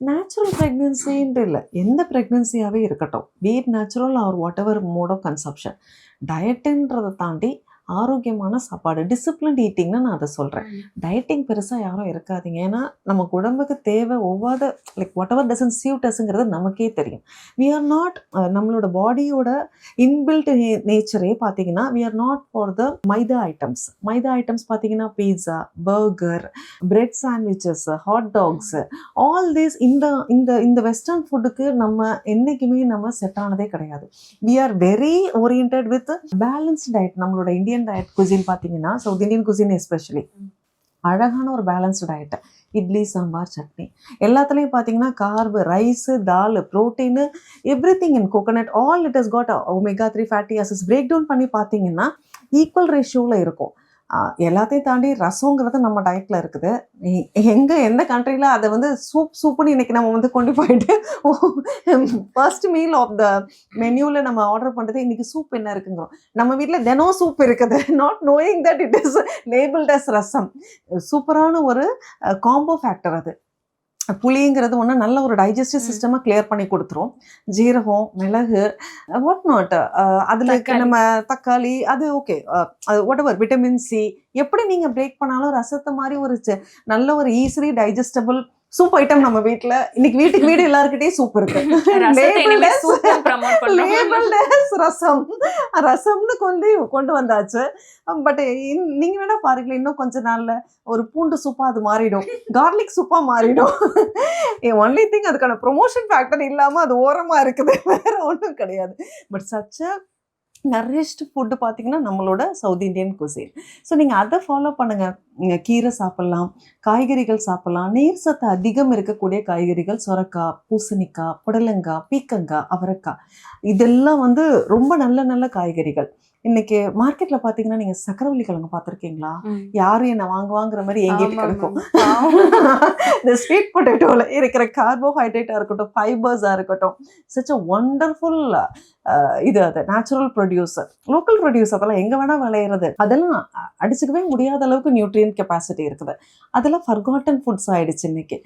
Natural ப்ரெக்னென்சின்ட்டு இல்லை, எந்த ப்ரெக்னென்சியாகவே இருக்கட்டும், be it natural or whatever mode of conception, டயட்டுன்றதை தாண்டி ஆரோக்கியமான சாப்பாடு, டிசிப்ளின் ஈட்டிங்னு நான் அதை சொல்கிறேன். டயட்டிங் பெருசாக யாரும் இருக்காதீங்க. ஏன்னா நமக்கு உடம்புக்கு தேவை ஒவ்வாத like whatever doesn't suit அஸ்ங்கிறது நமக்கே தெரியும். வி ஆர் நாட் நம்மளோட பாடியோட இன்பில்ட் நேச்சரே பார்த்தீங்கன்னா we are not for the maida items. Maida items பார்த்தீங்கன்னா pizza, burger, bread sandwiches, hot dogs, all this இந்த இந்த இந்த வெஸ்டர்ன் ஃபுட்டுக்கு நம்ம என்றைக்குமே நம்ம செட் ஆனதே கிடையாது. We are very oriented with balanced diet. நம்மளோட இந்தியன் டயட் குசின் பார்த்தீங்கன்னா, சவுத் இந்தியன் குசின் எஸ்பெஷலி அழகான ஒரு பேலன்ஸ்டு டயட்டு. இட்லி, சாம்பார், சட்னி எல்லாத்துலேயும் பார்த்தீங்கன்னா carb, rice, dal, protein, everything in coconut, all it has got omega 3 fatty acids. Break down பண்ணி பார்த்தீங்கன்னா equal ரேஷியோவில் இருக்கும். எல்லாத்தையும் தாண்டி ரசங்கிறது நம்ம டயட்டில் இருக்குது. எந்த கண்ட்ரியில் அதை சூப்புன்னு இன்றைக்கி நம்ம கொண்டு போயிட்டு ஃபர்ஸ்ட் மீல் ஆஃப் த மெனியூவில் நம்ம ஆர்டர் பண்ணுறது இன்றைக்கி சூப் என்ன இருக்குங்கிறோம். நம்ம வீட்டில் தினம் சூப் இருக்குது, not knowing that it is labelled as rasam. சூப்பரான ஒரு காம்போ ஃபேக்டர் அது. புளிங்கிறது ஒன்று நல்ல ஒரு டைஜஸ்டிவ் சிஸ்டமாக கிளியர் பண்ணி கொடுத்துரும். ஜீரகம், மிளகு, வாட் நாட், அதில் நம்ம தக்காளி, அது ஓகே, அது வாட் எவர் விட்டமின் சி, எப்படி நீங்கள் பிரேக் பண்ணாலும் ரசத்தை மாதிரி ஒரு நல்ல ஒரு ஈஸிலி டைஜஸ்டபிள் சூப் ஐட்டம் நம்ம வீட்டில் இன்னைக்கு வீட்டுக்கு வீடு எல்லாருக்கிட்டையும் சூப் இருக்கு. ரசம் ரசம்னு கொண்டு வந்தாச்சு. பட் நீங்க வேணா பாருங்களேன், இன்னும் கொஞ்ச நாள்ல ஒரு பூண்டு சூப்பா அது மாறிடும், கார்லிக் சூப்பா மாறிடும். ஒன்லி திங் அதுக்கான ப்ரொமோஷன் ஃபேக்டர் இல்லாம அது ஓரமா இருக்குது, வேற ஒன்றும் கிடையாது. பட் சச்ச நரிஷ்டு ஃபுட்டு பார்த்தீங்கன்னா நம்மளோட சவுத் இந்தியன் குசின். ஸோ நீங்கள் அதை ஃபாலோ பண்ணுங்கள். நீங்கள் கீரை சாப்பிட்லாம், காய்கறிகள் சாப்பிட்லாம், நீர் சத்து அதிகம் இருக்கக்கூடிய காய்கறிகள், சொரக்காய், பூசணிக்காய், புடலங்காய், பீக்கங்காய், அவரைக்காய், இதெல்லாம் ரொம்ப நல்ல நல்ல காய்கறிகள். இன்னைக்கு மார்க்கெட்ல பாத்தீங்கன்னா நீங்க சக்கரவள்ளி கிழங்கு பார்த்துருக்கீங்களா? யாரும் என்ன வாங்குவாங்கிற மாதிரி எங்கிட்ட கிடைக்கும். இந்த ஸ்வீட் பொட்டேட்டோல இருக்கிற கார்போஹைட்ரேட்டா இருக்கட்டும், ஃபைபர்ஸா இருக்கட்டும், சச் அ ஒண்டர்ஃபுல் இது. அது நேச்சுரல் ப்ரொடியூசர், லோக்கல் ப்ரொடியூஸ், அதெல்லாம் எங்க வேணா விளையிறது. அதெல்லாம் அடிச்சுக்கவே முடியாத அளவுக்கு நியூட்ரியன்ட் கெப்பாசிட்டி இருக்குது. அதெல்லாம் ஃபர்காட்டன் ஃபுட்ஸ் ஆயிடுச்சு இன்னைக்கு.